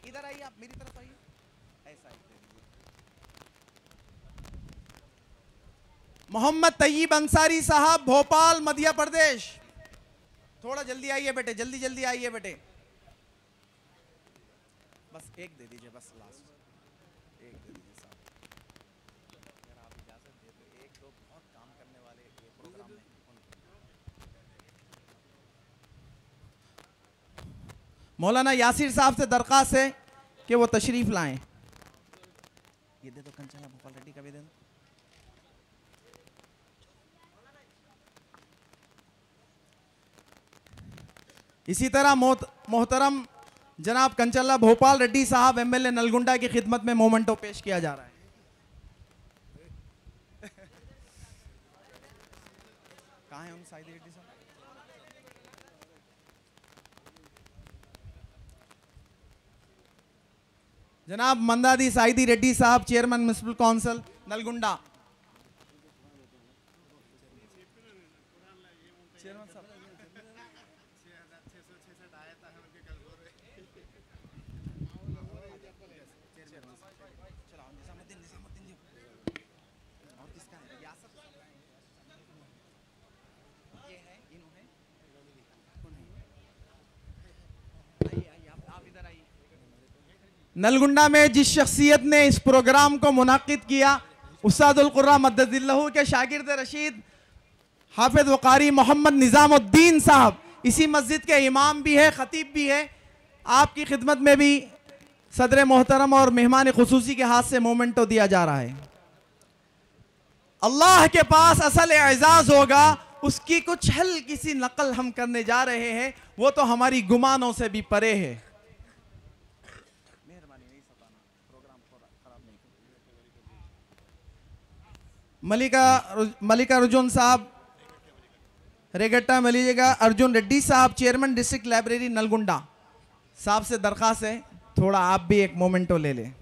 इधर आइए, आप मेरी तरफ आइए, ऐसा ही दे दीजिए। मोहम्मद तैयब अंसारी साहब, भोपाल मध्य प्रदेश। थोड़ा जल्दी आइए बेटे, जल्दी जल्दी आइए बेटे। बस एक दे दीजिए, बस लास्ट एक दे दीजिए साहब। अगर आप इजाजत दे तो एक दो बहुत काम करने वाले ये प्रोग्राम में मौलाना यासिर साहब से दरख्वास्त है कि वो तशरीफ लाएं। ये दे दो कंचना भोपाल रेड्डी का भी दे दो। इसी तरह मोहतरम जनाब कंचल्ला भोपाल रेड्डी साहब एमएलए नलगुंडा की खिदमत में मोमेंटो पेश किया जा रहा है। कहाँ है उन साइदी रेड्डी साहब? जनाब मंदादी साइदी रेड्डी साहब, chairman municipal council Nalgonda. Chairman साहब नलगुंडा में जिस शख्सियत ने इस प्रोग्राम को मुनाकिद किया, उस्तादुल कुर्रा मद्ददिल्लहु के शागिर्द रशीद हाफिज वकारी मोहम्मद निज़ामुद्दीन साहब, इसी मस्जिद के इमाम भी है, खतीब भी है। आपकी खिदमत में भी सदर मोहतरम और मेहमान खुसूसी के हाथ से मोमेंटो दिया जा रहा है। अल्लाह के पास असल एजाज होगा, उसकी कुछ हल्की सी नकल हम करने जा रहे हैं, वो तो हमारी गुमानों से भी परे है। मलिका रुजुन साहब रेगट्टा मिलीजिएगा। अर्जुन रेड्डी साहब, चेयरमैन डिस्ट्रिक्ट लाइब्रेरी नलगुंडा साहब से दरखास्त है, थोड़ा आप भी एक मोमेंटो ले लें।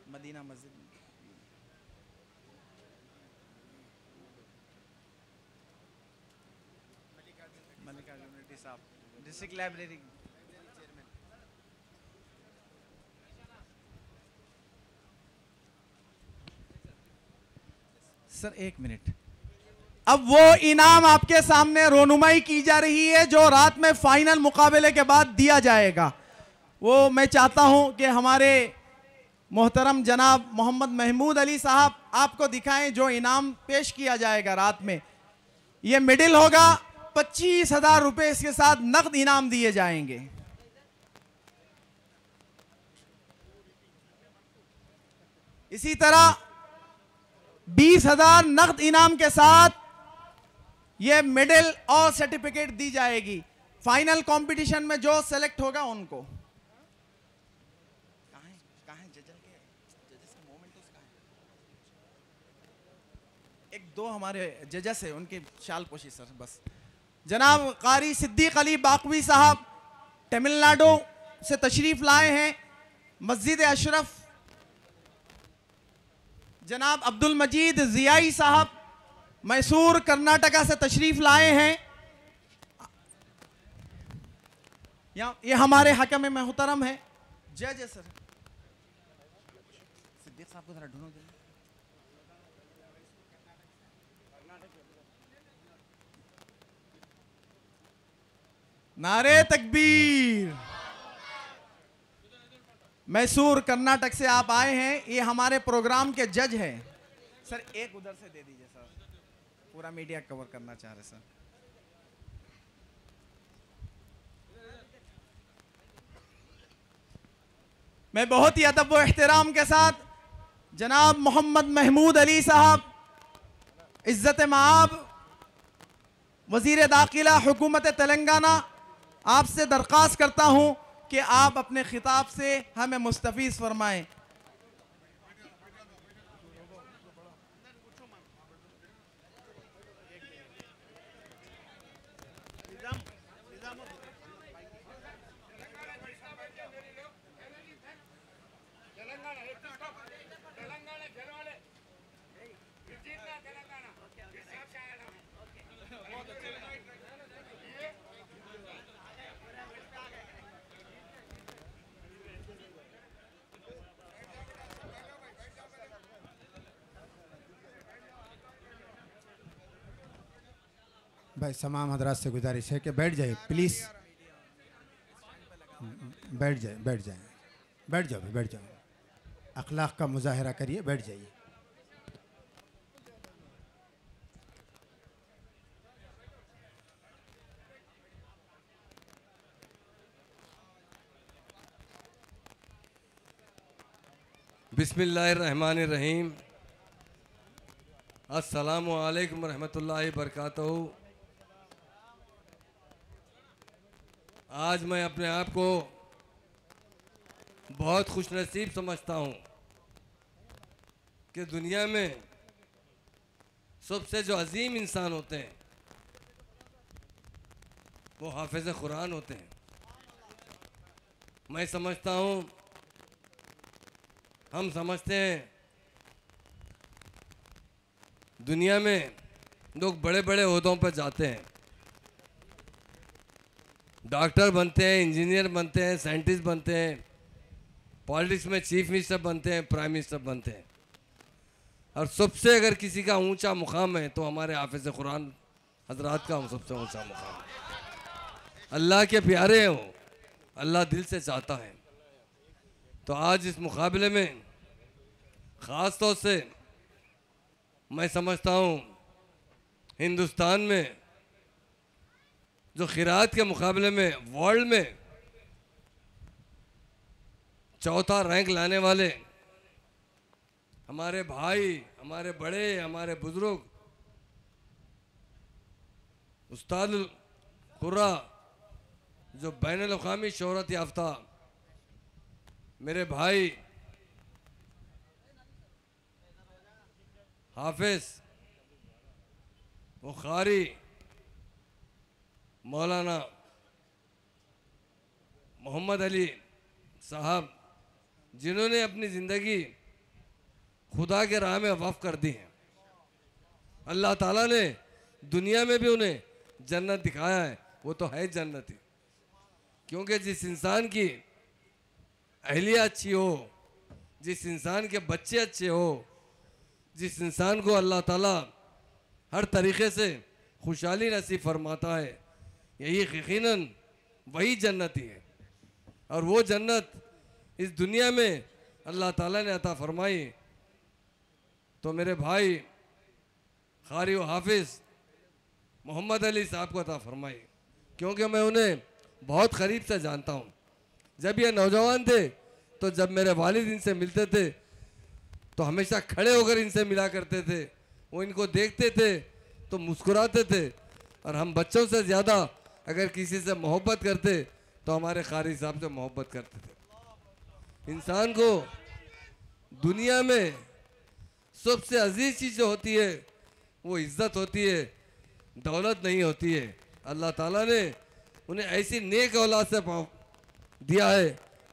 मदीना मस्जिद मल्लिकार्जुन रेड्डी साहब, डिस्ट्रिक्ट लाइब्रेरी। सर एक मिनट, अब वो इनाम आपके सामने रोनुमाई की जा रही है जो रात में फाइनल मुकाबले के बाद दिया जाएगा। वो मैं चाहता हूं कि हमारे मोहतरम जनाब मोहम्मद महमूद अली साहब आपको दिखाएं जो इनाम पेश किया जाएगा रात में। ये मेडल होगा, 25,000 रुपए इसके साथ नकद इनाम दिए जाएंगे। इसी तरह 20,000 नकद इनाम के साथ ये मेडल और सर्टिफिकेट दी जाएगी। फाइनल कंपटीशन में जो सेलेक्ट होगा उनको। एक दो हमारे जजेस है, उनकी शाल पोशी सर बस। जनाब कारी सिद्दीक अली बाकवी साहब तमिलनाडु से तशरीफ लाए हैं, मस्जिद अशरफ। जनाब अब्दुल मजीद जियाई साहब मैसूर कर्नाटका से तशरीफ लाए हैं। ये हमारे हकम में मोहतरम है, जज है सर। सिद्दीक साहब को जरा ढूंढो। नारे तकबीर। मैसूर कर्नाटक से आप आए हैं, ये हमारे प्रोग्राम के जज हैं। सर एक उधर से दे दीजिए सर, पूरा मीडिया कवर करना चाह रहे सर। मैं बहुत ही अदब व एहतराम के साथ जनाब मोहम्मद महमूद अली साहब, इज्जत माब वजीर दाखिला हुकूमत तेलंगाना, आपसे दरख्वास्त करता हूं कि आप अपने खिताब से हमें मुस्तफीज फरमाएं। भाई तमाम हजरात से गुजारिश है कि बैठ जाइए प्लीज़, बैठ जाए, बैठ जाए, बैठ जाओ, बैठ जाओ, अखलाक का मुजाहरा करिए, बैठ जाइए। बिस्मिल्लाहिर्रहमानिर्रहीम। अस्सलामु अलैकुम रहमतुल्लाहि बरकातहू। आज मैं अपने आप को बहुत खुशनसीब समझता हूँ कि दुनिया में सबसे जो अजीम इंसान होते हैं वो हाफिज़ कुरान होते हैं। मैं समझता हूँ, हम समझते हैं दुनिया में लोग बड़े बड़े ओहदों पर जाते हैं, डॉक्टर बनते हैं, इंजीनियर बनते हैं, साइंटिस्ट बनते हैं, पॉलिटिक्स में चीफ मिनिस्टर बनते हैं, प्राइम मिनिस्टर बनते हैं, और सबसे अगर किसी का ऊंचा मुकाम है तो हमारे हाफिज़ कुरान हजरात का सबसे ऊंचा मुकाम है। अल्लाह के प्यारे हो, अल्लाह दिल से चाहता है। तो आज इस मुकाबले में ख़ास तौर से मैं समझता हूँ हिंदुस्तान में जो क़िराअत के मुकाबले में वर्ल्ड में चौथा रैंक लाने वाले हमारे भाई, हमारे बड़े, हमारे बुज़ुर्ग उस्ताद कुर्रा जो बैनुल अक़वामी शोहरत याफ्ता मेरे भाई हाफिज व कारी मौलाना मोहम्मद अली साहब, जिन्होंने अपनी ज़िंदगी खुदा के राह में वक़्फ़ कर दी है। अल्लाह ताला ने दुनिया में भी उन्हें जन्नत दिखाया है, वो तो है जन्नत ही। क्योंकि जिस इंसान की अहलिया अच्छी हो, जिस इंसान के बच्चे अच्छे हो, जिस इंसान को अल्लाह ताला हर तरीक़े से खुशहाली नसीब फरमाता है, यही यकीनन वही जन्नती है। और वो जन्नत इस दुनिया में अल्लाह ताला ने अता फरमाई। तो मेरे भाई कारी व हाफिज़ मोहम्मद अली साहब को अता फरमाई, क्योंकि मैं उन्हें बहुत करीब से जानता हूँ। जब ये नौजवान थे तो जब मेरे वालिद इनसे मिलते थे तो हमेशा खड़े होकर इनसे मिला करते थे। वो इनको देखते थे तो मुस्कुराते थे, और हम बच्चों से ज़्यादा अगर किसी से मोहब्बत करते तो हमारे कारी साहब से मोहब्बत करते थे। इंसान को दुनिया में सबसे अजीज चीज़ जो होती है वो इज़्ज़त होती है, दौलत नहीं होती है। अल्लाह ताला ने उन्हें ऐसी नेक औलाद से दिया है,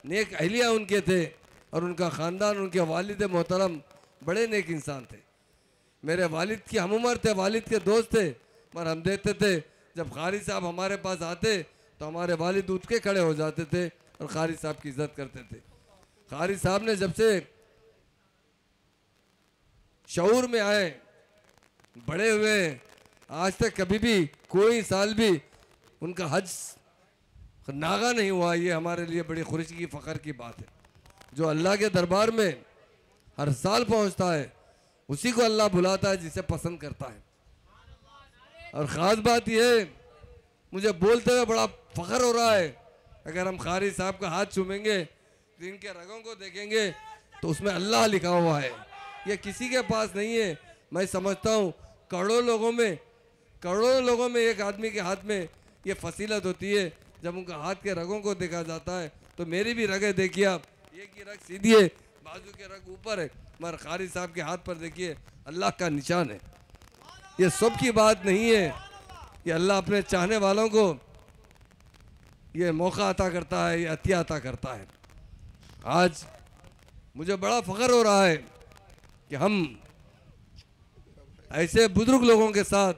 नेक अहलिया उनके थे, और उनका ख़ानदान, उनके वालिद मोहतरम बड़े नेक इंसान थे। मेरे वालिद की हम उम्र थे, वालिद के दोस्त थे, पर हम देखते थे जब कारी साहब हमारे पास आते तो हमारे वालिद उठ के खड़े हो जाते थे और कारी साहब की इज़्ज़त करते थे। कारी साहब ने जब से शऊर में आए, बड़े हुए, आज तक कभी भी कोई साल भी उनका हज नागा नहीं हुआ। ये हमारे लिए बड़ी खुशी की फ़ख्र की बात है। जो अल्लाह के दरबार में हर साल पहुंचता है उसी को अल्लाह बुलाता है जिसे पसंद करता है। और ख़ास बात यह है, मुझे बोलते हुए बड़ा फ़ख्र हो रहा है, अगर हम कारी साहब का हाथ चूमेंगे तो इनके रगों को देखेंगे तो उसमें अल्लाह लिखा हुआ है। ये किसी के पास नहीं है। मैं समझता हूँ करोड़ों लोगों में एक आदमी के हाथ में ये फसीलत होती है। जब उनका हाथ के रगों को देखा जाता है तो मेरी भी रगें देखिए आप, एक की रग सीधी है, बाजू के रग ऊपर है, मगर कारी साहब के हाथ पर देखिए अल्लाह का निशान है। ये सब की बात नहीं है, ये अल्लाह अपने चाहने वालों को ये मौका अता करता है, ये अतिया अता करता है। आज मुझे बड़ा फ़ख्र हो रहा है कि हम ऐसे बुजुर्ग लोगों के साथ